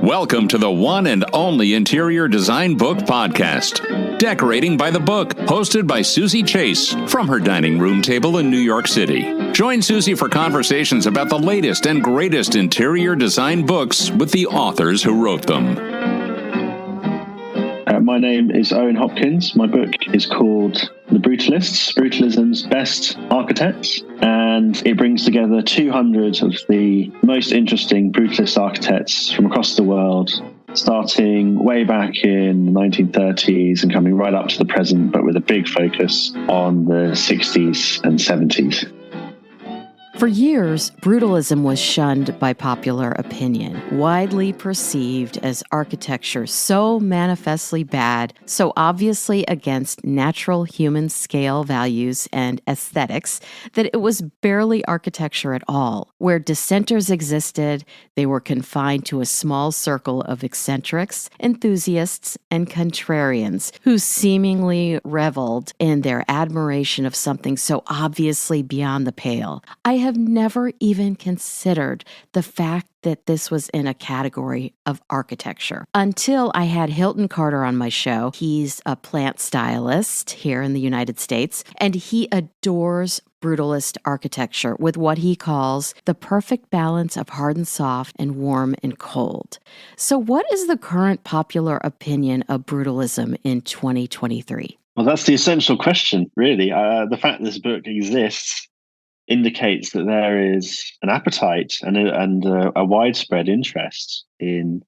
Welcome to the one and only Interior Design Book podcast, Decorating by the Book, hosted by Suzy Chase from her dining room table in New York City. Join Suzy for conversations about the latest and greatest interior design books with the authors who wrote them. My name is Owen Hopkins. My book is called The Brutalists, Brutalism's Best Architects, and it brings together 200 of the most interesting brutalist architects from across the world, starting way back in the 1930s and coming right up to the present, but with a big focus on the 60s and 70s. For years, brutalism was shunned by popular opinion, widely perceived as architecture so manifestly bad, so obviously against natural human scale values and aesthetics that it was barely architecture at all. Where dissenters existed, they were confined to a small circle of eccentrics, enthusiasts, and contrarians who seemingly reveled in their admiration of something so obviously beyond the pale. I have never even considered the fact that this was in a category of architecture until I had Hilton Carter on my show. He's a plant stylist here in the United States, and he adores brutalist architecture with what he calls the perfect balance of hard and soft and warm and cold. So what is the current popular opinion of brutalism in 2023? Well, that's the essential question, really. The fact that this book exists indicates that there is an appetite and a widespread interest in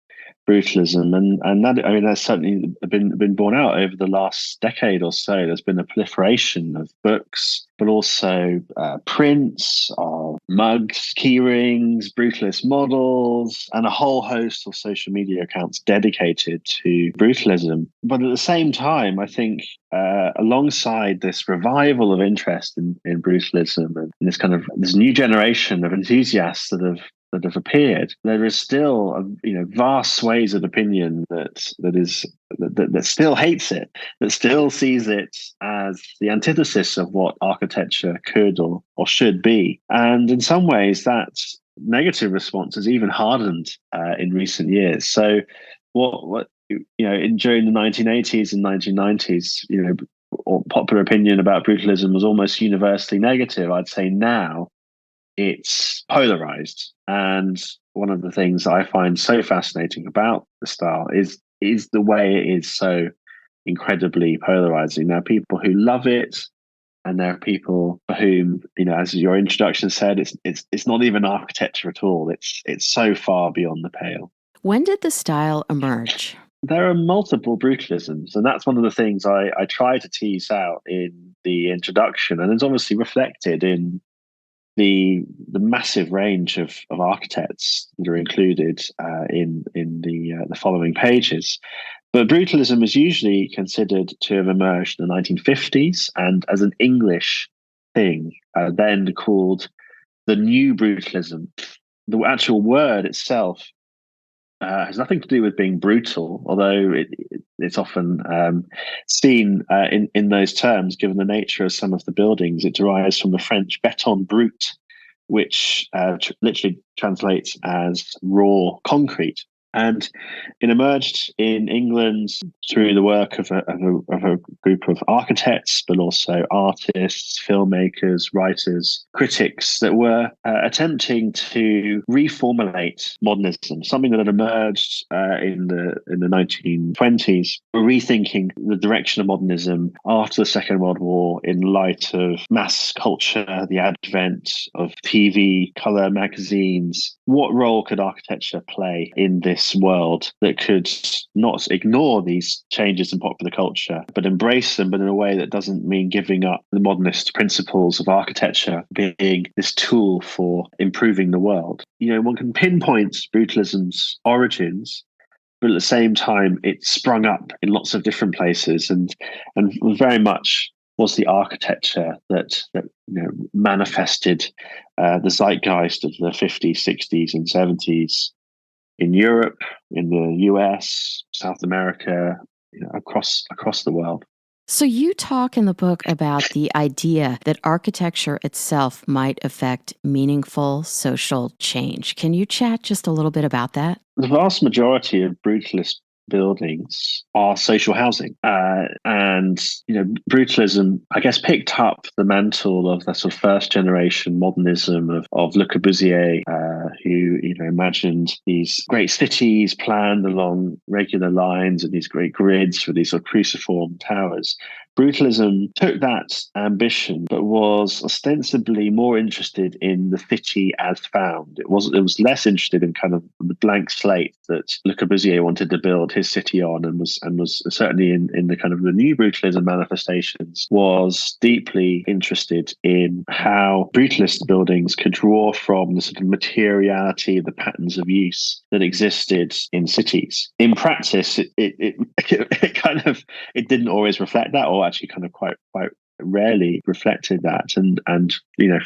brutalism, and that, I mean, that's certainly been borne out over the last decade or so. There's been a proliferation of books, but also prints of mugs, key rings, brutalist models, and a whole host of social media accounts dedicated to brutalism. But at the same time, I think alongside this revival of interest in brutalism and this new generation of enthusiasts that have appeared, there is still vast swathes of opinion that still hates it, that still sees it as the antithesis of what architecture could or should be. And in some ways, that negative response has even hardened in recent years. So, during the 1980s and 1990s, popular opinion about brutalism was almost universally negative. I'd say now it's polarized. And one of the things I find so fascinating about the style is the way it is so incredibly polarizing. There are people who love it, and there are people for whom, as your introduction said, it's not even architecture at all. It's so far beyond the pale. When did the style emerge? There are multiple brutalisms, and that's one of the things I try to tease out in the introduction, and it's obviously reflected in the massive range of architects that are included in the following pages. But brutalism is usually considered to have emerged in the 1950s and as an English thing, then called the New Brutalism. The actual word itself has nothing to do with being brutal, although it's often seen in those terms, given the nature of some of the buildings. It derives from the French Béton Brut, which literally translates as raw concrete. And it emerged in England through the work of a group of architects, but also artists, filmmakers, writers, critics that were attempting to reformulate modernism, something that had emerged in the 1920s, rethinking the direction of modernism after the Second World War in light of mass culture, the advent of TV, colour magazines. What role could architecture play in this world that could not ignore these changes in popular culture, but embrace them, but in a way that doesn't mean giving up the modernist principles of architecture being this tool for improving the world? One can pinpoint brutalism's origins, but at the same time, it sprung up in lots of different places and very much was the architecture that manifested the zeitgeist of the 50s, 60s, and 70s in Europe, in the US, South America, across the world. So you talk in the book about the idea that architecture itself might affect meaningful social change. Can you chat just a little bit about that? The vast majority of brutalist buildings are social housing. And, brutalism, I guess, picked up the mantle of the sort of first generation modernism of Le Corbusier, who, imagined these great cities planned along regular lines and these great grids with these sort of cruciform towers. Brutalism took that ambition, but was ostensibly more interested in the city as found. It was less interested in kind of the blank slate that Le Corbusier wanted to build his city on, and was certainly in the kind of the new brutalism manifestations, was deeply interested in how brutalist buildings could draw from the sort of materiality, the patterns of use that existed in cities. In practice, it kind of didn't always reflect that, or actually kind of quite rarely reflected that, and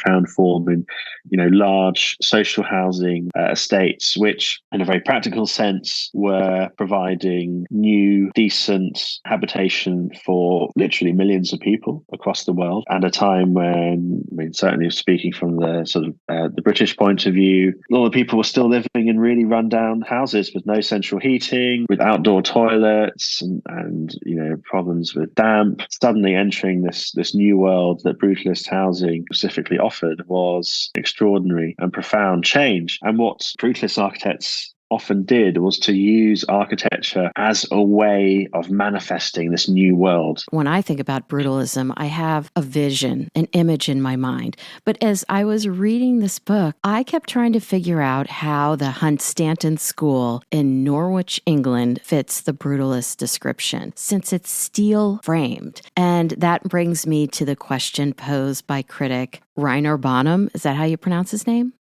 found form in large social housing estates, which in a very practical sense were providing new decent habitation for literally millions of people across the world at a time when, certainly speaking from the sort of the British point of view, a lot of people were still living in really rundown houses with no central heating, with outdoor toilets and problems with damp. Suddenly entering this new world that brutalist housing specifically offered was extraordinary and profound change. And what brutalist architects often did was to use architecture as a way of manifesting this new world. When I think about brutalism, I have a vision, an image in my mind. But as I was reading this book, I kept trying to figure out how the Hunstanton School in Norwich, England fits the brutalist description, since it's steel framed. And that brings me to the question posed by critic Reyner Banham. Is that how you pronounce his name?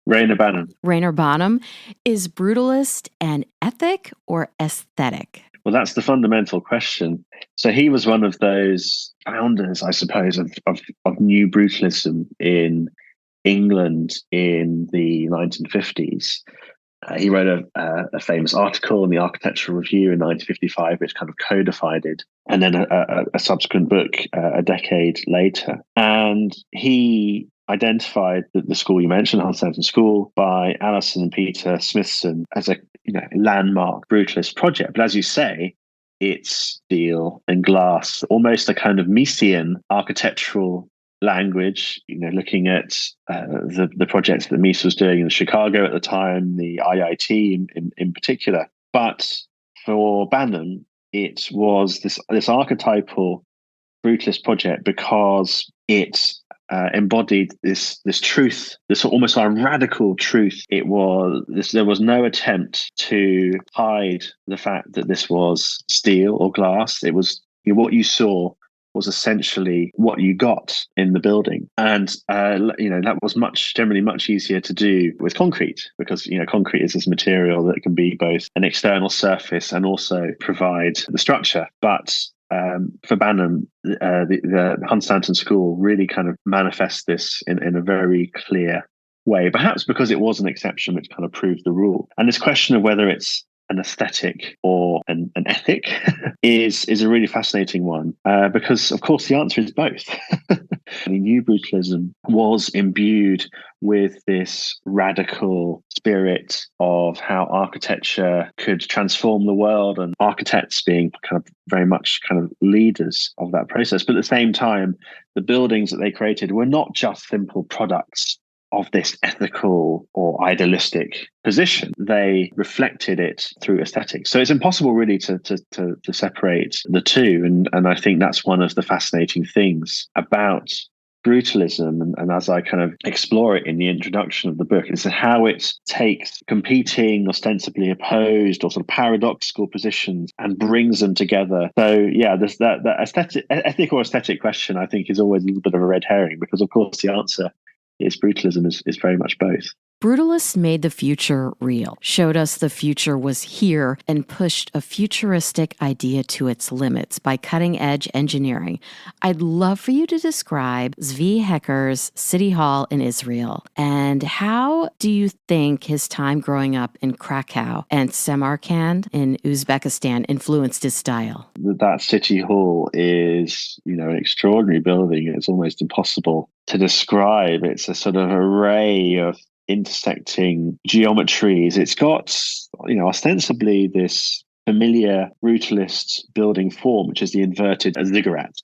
Reyner Banham. Reyner Banham. Is brutalist an ethic or aesthetic? Well, that's the fundamental question. So he was one of those founders, I suppose, of new brutalism in England in the 1950s. He wrote a famous article in the Architectural Review in 1955, which kind of codified it, and then a subsequent book a decade later. And he identified the school you mentioned, Hunstanton School, by Alison and Peter Smithson as a landmark brutalist project. But as you say, it's steel and glass, almost a kind of Miesian architectural language, looking at the projects that Mies was doing in Chicago at the time, the IIT in particular. But for Banham, it was this archetypal brutalist project because it embodied this truth, this almost a radical truth. There was no attempt to hide the fact that this was steel or glass. It was what you saw was essentially what you got in the building. And, that was generally much easier to do with concrete, because, concrete is this material that can be both an external surface and also provide the structure. But for Banham, the Hunstanton School really kind of manifests this in a very clear way, perhaps because it was an exception which kind of proved the rule. And this question of whether it's an aesthetic or an ethic is a really fascinating one, because of course the answer is both. New brutalism was imbued with this radical spirit of how architecture could transform the world, and architects being kind of very much kind of leaders of that process. But at the same time, the buildings that they created were not just simple products of this ethical or idealistic position. They reflected it through aesthetics. So it's impossible really to separate the two. And I think that's one of the fascinating things about brutalism, and as I kind of explore it in the introduction of the book, is how it takes competing, ostensibly opposed or sort of paradoxical positions and brings them together. So yeah, that ethic or aesthetic question, I think, is always a little bit of a red herring, because of course the answer is brutalism is very much both. Brutalists made the future real, showed us the future was here, and pushed a futuristic idea to its limits by cutting-edge engineering. I'd love for you to describe Zvi Hecker's City Hall in Israel, and how do you think his time growing up in Krakow and Samarkand in Uzbekistan influenced his style? That City Hall is, an extraordinary building. It's almost impossible to describe. It's a sort of array of intersecting geometries. It's got, ostensibly this familiar brutalist building form, which is the inverted ziggurat.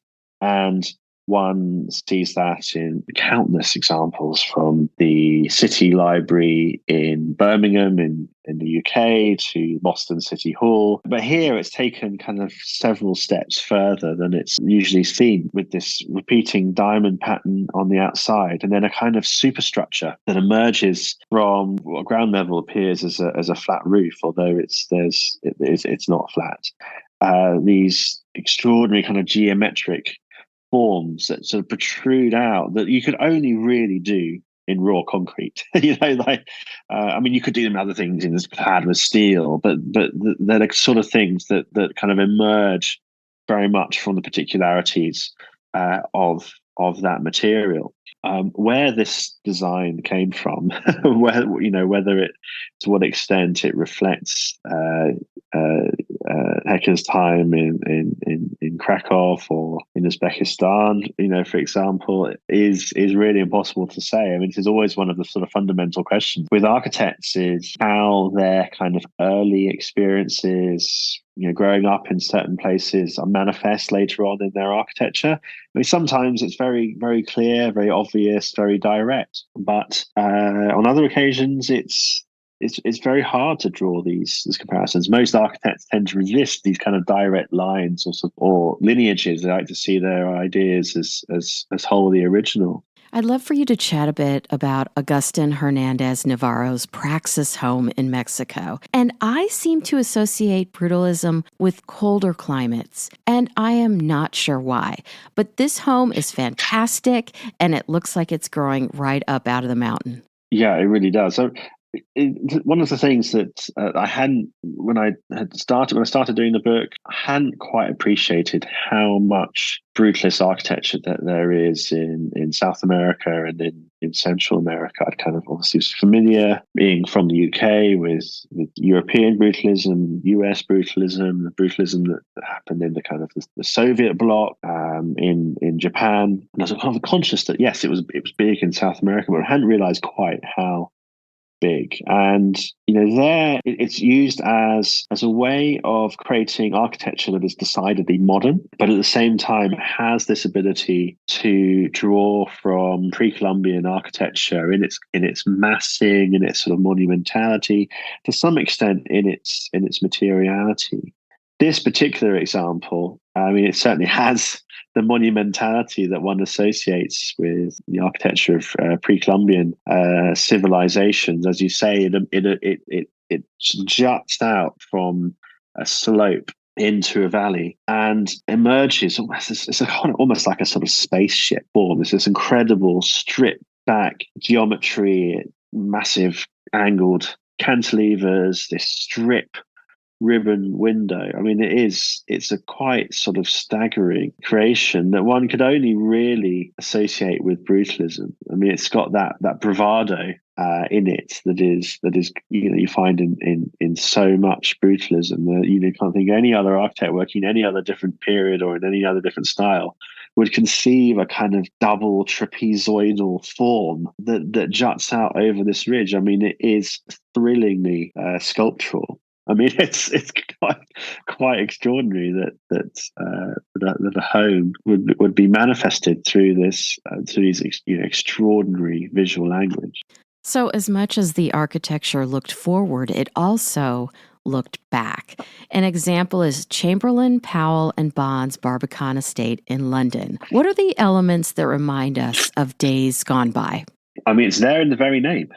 And one sees that in countless examples, from the City Library in Birmingham in the UK to Boston City Hall. But here it's taken kind of several steps further than it's usually seen, with this repeating diamond pattern on the outside, and then a kind of superstructure that emerges from what ground level appears as a flat roof, although it's not flat. These extraordinary kind of geometric forms that sort of protrude out that you could only really do in raw concrete. You could do them other things in clad with steel, but they're the sort of things that kind of emerge very much from the particularities of that material. Where this design came from, whether it, to what extent it reflects Hecker's time in Krakow or in Uzbekistan, for example, is really impossible to say. I mean, this is always one of the sort of fundamental questions with architects, is how their kind of early experiences, growing up in certain places, are manifest later on in their architecture. I mean, sometimes it's very, very clear, very obvious, very direct, but on other occasions, it's very hard to draw these comparisons. Most architects tend to resist these kind of direct lines or lineages. They like to see their ideas as wholly original. I'd love for you to chat a bit about Agustin Hernandez Navarro's Praxis home in Mexico. And I seem to associate brutalism with colder climates, and I am not sure why. But this home is fantastic, and it looks like it's growing right up out of the mountain. Yeah, it really does. So one of the things that I hadn't, when I started doing the book, I hadn't quite appreciated how much brutalist architecture that there is in South America and in Central America. I'd kind of obviously was familiar, being from the UK, with European brutalism, US brutalism, the brutalism that happened in the kind of the Soviet bloc, in Japan. And I was kind of conscious that yes, it was big in South America, but I hadn't realized quite how big. And there it's used as a way of creating architecture that is decidedly modern, but at the same time has this ability to draw from pre-Columbian architecture in its massing, in its sort of monumentality, to some extent in its materiality. This particular example, I mean, it certainly has the monumentality that one associates with the architecture of pre-Columbian civilizations. As you say, it juts out from a slope into a valley and emerges. It's almost like a sort of spaceship form. It's this incredible stripped back geometry, massive angled cantilevers, this strip ribbon window. I mean, it's a quite sort of staggering creation that one could only really associate with brutalism. I mean, it's got that bravado in it that is you find in so much brutalism that you can't think of any other architect working in any other different period or in any other different style would conceive a kind of double trapezoidal form that juts out over this ridge. I mean, it is thrillingly sculptural. I mean, it's quite extraordinary that a home would be manifested through these extraordinary visual language. So, as much as the architecture looked forward, it also looked back. An example is Chamberlain, Powell, and Bond's Barbican Estate in London. What are the elements that remind us of days gone by? I mean, it's there in the very name.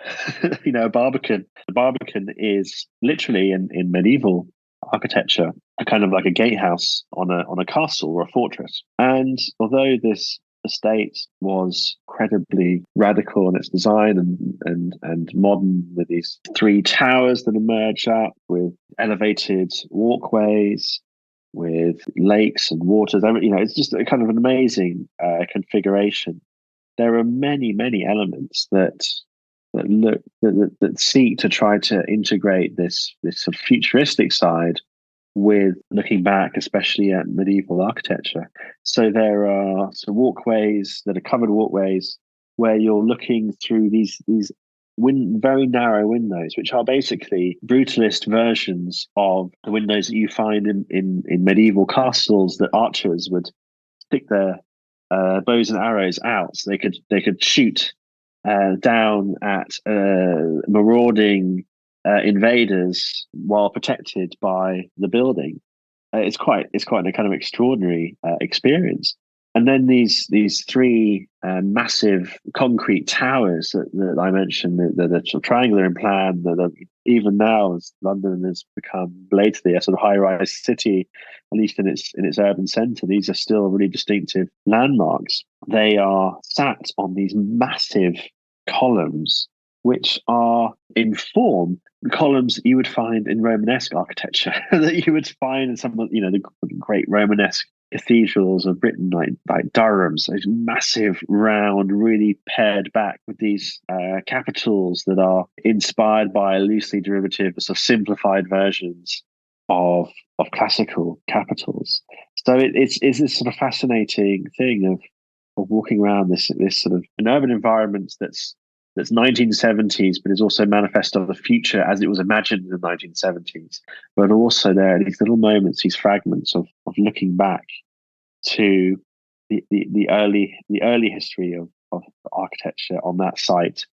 A barbican. The barbican is literally in medieval architecture a kind of like a gatehouse on a castle or a fortress. And although this estate was incredibly radical in its design and modern, with these three towers that emerge up with elevated walkways, with lakes and waters. It's just a kind of an amazing configuration. There are many, many elements that seek to try to integrate this sort of futuristic side with looking back, especially at medieval architecture. So there are walkways that are covered walkways where you're looking through these very narrow windows, which are basically brutalist versions of the windows that you find in medieval castles that archers would stick their bows and arrows out, so they could shoot down at marauding invaders while protected by the building. It's quite a kind of extraordinary experience. And then these three massive concrete towers that I mentioned, that are sort of triangular in plan, that are, even now, as London has become belatedly a sort of high-rise city, at least in its urban centre, these are still really distinctive landmarks. They are sat on these massive columns, which are in form columns that you would find in Romanesque architecture, that you would find in some of the great Romanesque cathedrals of Britain, like Durham's, those massive, round, really pared back with these capitals that are inspired by loosely derivative, sort of simplified versions of classical capitals. So it's this sort of fascinating thing of walking around this sort of an urban environment that's 1970s, but is also manifest of the future as it was imagined in the 1970s. But also there are these little moments, these fragments of looking back to the early history of architecture on that site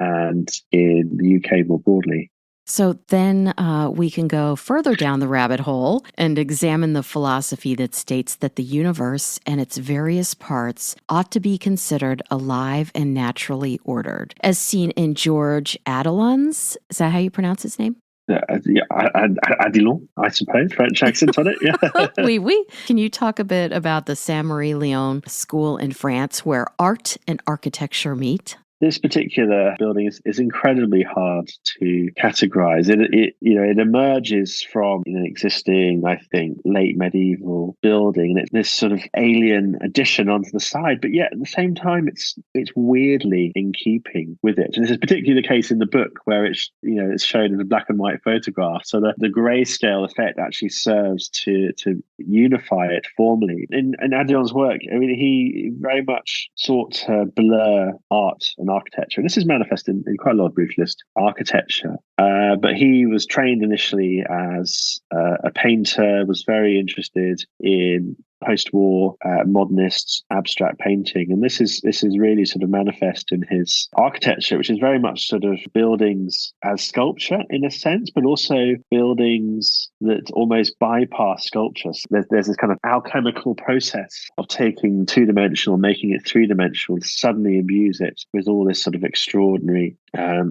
and in the UK more broadly. So then we can go further down the rabbit hole and examine the philosophy that states that the universe and its various parts ought to be considered alive and naturally ordered, as seen in George Adelon's. Is that how you pronounce his name? Adelon, I suppose, French accent on it. Yeah. Oui, oui. Can you talk a bit about the Sainte Marie-Lyon school in France, where art and architecture meet? This particular building is incredibly hard to categorize. It emerges from an existing, I think, late medieval building, and it's this sort of alien addition onto the side. But yet at the same time, it's weirdly in keeping with it. And this is particularly the case in the book, where it's shown in a black and white photograph. So the grayscale effect actually serves to unify it formally. In Adelon's work, he very much sought to blur art and architecture. And this is manifested in quite a lot of brutalist architecture. But he was trained initially as a painter, was very interested in post-war modernist abstract painting, and this is really sort of manifest in his architecture, which is very much sort of buildings as sculpture in a sense, but also buildings that almost bypass sculpture. So there's this kind of alchemical process of taking two-dimensional, making it three-dimensional, suddenly imbues it with all this sort of extraordinary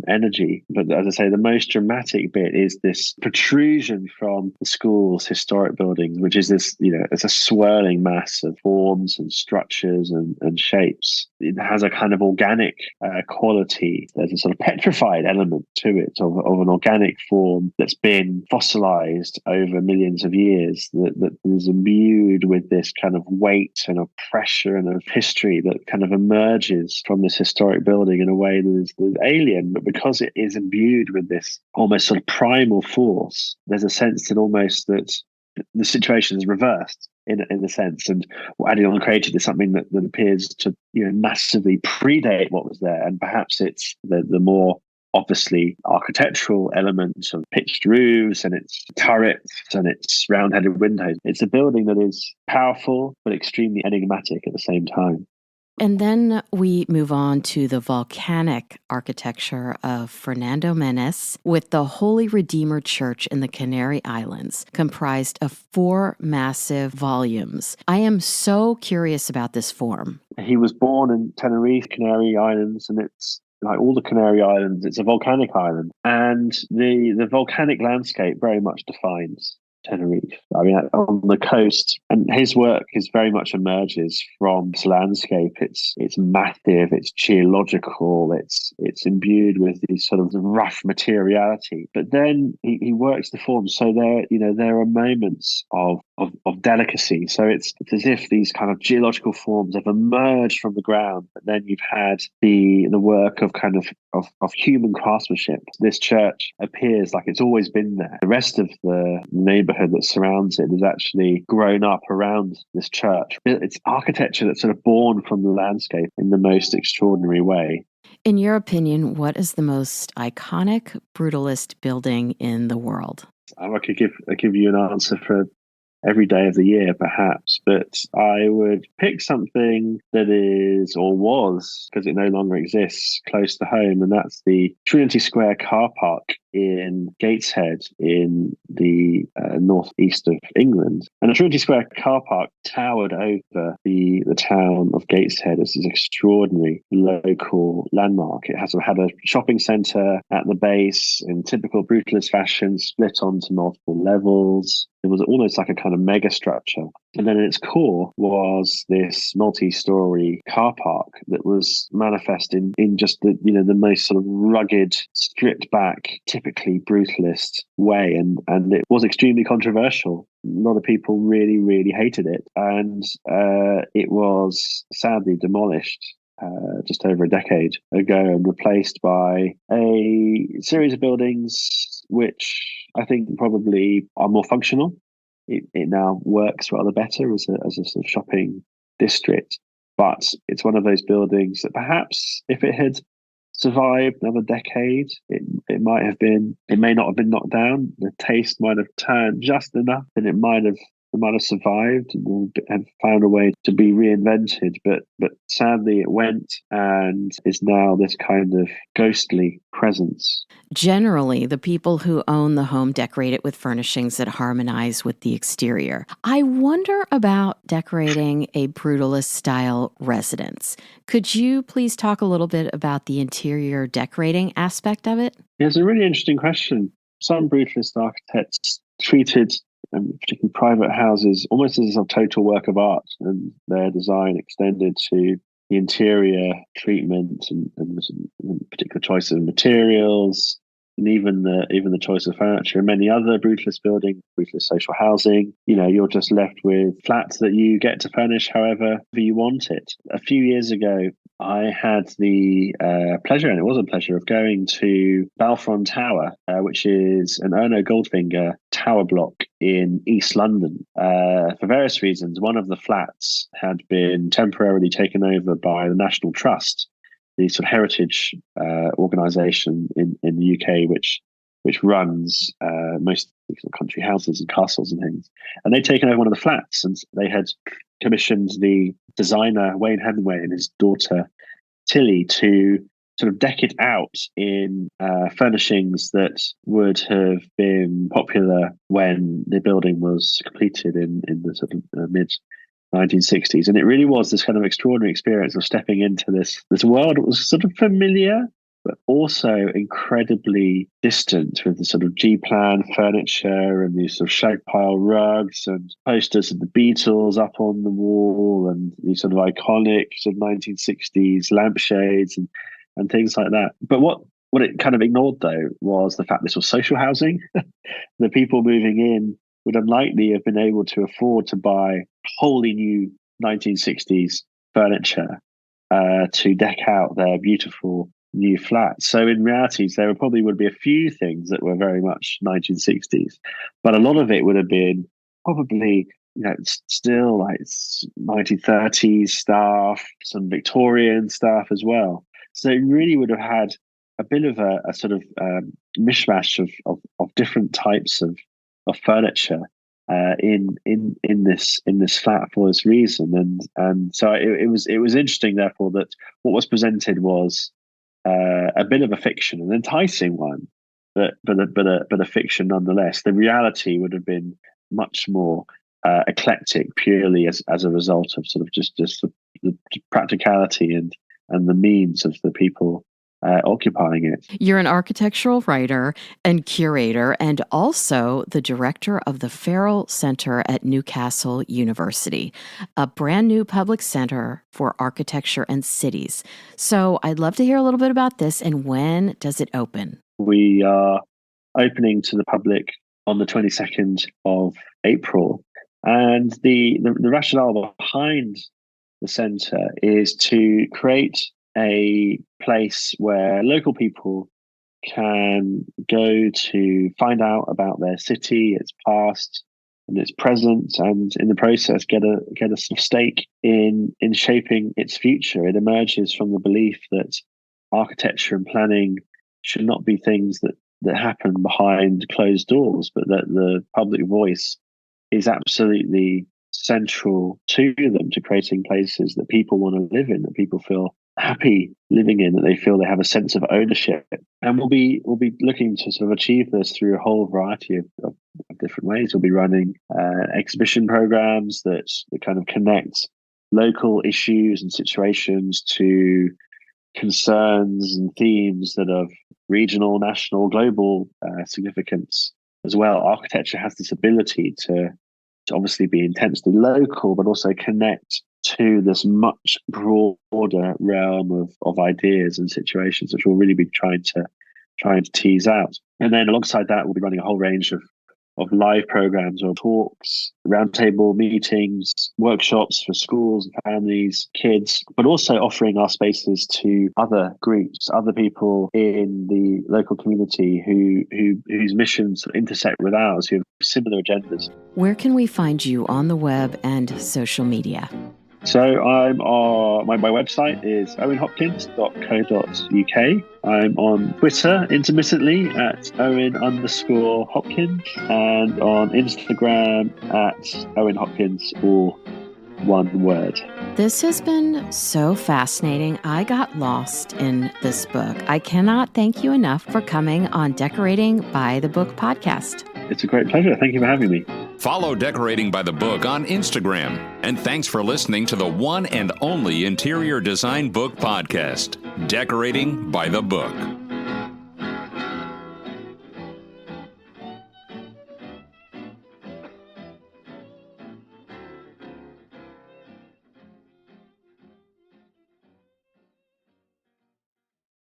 energy. But as I say, the most dramatic bit is this protrusion from the school's historic buildings, which is this, it's a swirling mass of forms and structures and shapes. It has a kind of organic quality. There's a sort of petrified element to it, of an organic form that's been fossilized over millions of years, that is imbued with this kind of weight and of pressure and of history that kind of emerges from this historic building in a way that is alien. But because it is imbued with this almost sort of primal force, there's a sense that the situation is reversed in a sense. And what Adelon created is something that appears to massively predate what was there. And perhaps it's the more obviously architectural elements of pitched roofs and its turrets and its round-headed windows. It's a building that is powerful but extremely enigmatic at the same time. And then we move on to the volcanic architecture of Fernando Menis, with the Holy Redeemer Church in the Canary Islands, comprised of 4 massive volumes. I am so curious about this form. He was born in Tenerife, Canary Islands, and it's like all the Canary Islands, it's a volcanic island. And the volcanic landscape very much defines Tenerife. I mean, on the coast, and his work is very much emerges from this landscape. It's massive, it's geological, it's imbued with these sort of rough materiality. But then he works the form so there are moments of delicacy. So it's as if these kind of geological forms have emerged from the ground, but then you've had the work of kind of human craftsmanship. This church appears like it's always been there. The rest of the neighborhood that surrounds it has actually grown up around this church. It's architecture that's sort of born from the landscape in the most extraordinary way. In your opinion, what is the most iconic brutalist building in the world? I could give you an answer for every day of the year, perhaps, but I would pick something that is, or was, because it no longer exists, close to home, and that's the Trinity Square car park in Gateshead in the northeast of England. And the Trinity Square car park towered over the town of Gateshead as this extraordinary local landmark. It had a shopping centre at the base in typical brutalist fashion, split onto multiple levels. It was almost like a kind of mega structure. And then at its core was this multi-story car park that was manifest in just the most sort of rugged, stripped back, typically brutalist way. And it was extremely controversial. A lot of people really, really hated it. And it was sadly demolished just over a decade ago and replaced by a series of buildings which I think probably are more functional. It now works rather better as a sort of shopping district, but it's one of those buildings that perhaps if it had survived another decade, it may not have been knocked down. The taste might have turned just enough, and it might have survived and have found a way to be reinvented. But sadly, it went and is now this kind of ghostly presence. Generally, the people who own the home decorate it with furnishings that harmonize with the exterior. I wonder about decorating a brutalist-style residence. Could you please talk a little bit about the interior decorating aspect of it? It's a really interesting question. Some brutalist architects treated particularly private houses almost as a total work of art, and their design extended to the interior treatment and particular choice of materials, and even the choice of furniture. And many other brutalist buildings, brutalist social housing, you're just left with flats that you get to furnish however you want it. A few years ago, I had the pleasure, and it was a pleasure, of going to Balfron Tower, which is an Ernö Goldfinger tower block in East London. For various reasons, one of the flats had been temporarily taken over by the National Trust, the sort of heritage organisation in the UK, which runs most country houses and castles and things. And they'd taken over one of the flats, and they had commissioned the designer Wayne Hemingway and his daughter Tilly to sort of deck it out in furnishings that would have been popular when the building was completed in the sort of mid 1960s. And it really was this kind of extraordinary experience of stepping into this world that was sort of familiar, but also incredibly distant, with the sort of G-plan furniture and these sort of shag pile rugs and posters of the Beatles up on the wall, and these sort of iconic sort of 1960s lampshades and things like that. But what it kind of ignored, though, was the fact this was social housing. The people moving in would unlikely have been able to afford to buy wholly new 1960s furniture to deck out their beautiful new flats. So in reality, there probably would be a few things that were very much 1960s, but a lot of it would have been probably still like 1930s stuff, some Victorian stuff as well. So it really would have had a bit of a sort of mishmash of different types of furniture in this flat for this reason, and so it was interesting, therefore, that what was presented was a bit of a fiction, an enticing one, but a fiction nonetheless. The reality would have been much more eclectic, purely as a result of sort of just the practicality and the means of the people occupying it. You're an architectural writer and curator, and also the director of the Farrell Center at Newcastle University, a brand new public center for architecture and cities. So I'd love to hear a little bit about this, and when does it open? We are opening to the public on the 22nd of April. And the rationale behind the centre is to create a place where local people can go to find out about their city, its past and its present, and in the process get a sort of stake in shaping its future. It emerges from the belief that architecture and planning should not be things that happen behind closed doors, but that the public voice is absolutely central to them, to creating places that people want to live in, that people feel happy living in, that they feel they have a sense of ownership. And we'll be looking to sort of achieve this through a whole variety of different ways. We'll be running exhibition programs that kind of connect local issues and situations to concerns and themes that are regional, national, global significance as well. Architecture has this ability to obviously be intensely local, but also connect to this much broader realm of ideas and situations, which we'll really be trying to tease out. And then alongside that, we'll be running a whole range of live programs or talks, roundtable meetings, workshops for schools and families, kids, but also offering our spaces to other groups, other people in the local community whose missions intersect with ours, who have similar agendas. Where can we find you on the web and social media? So I'm on my website is owenhopkins.co.uk. I'm on Twitter intermittently at Owen_Hopkins, and on Instagram at Owen Hopkins, all one word. This has been so fascinating. I got lost in this book. I cannot thank you enough for coming on Decorating by the Book podcast. It's a great pleasure. Thank you for having me. Follow Decorating by the Book on Instagram. And thanks for listening to the one and only interior design book podcast, Decorating by the Book.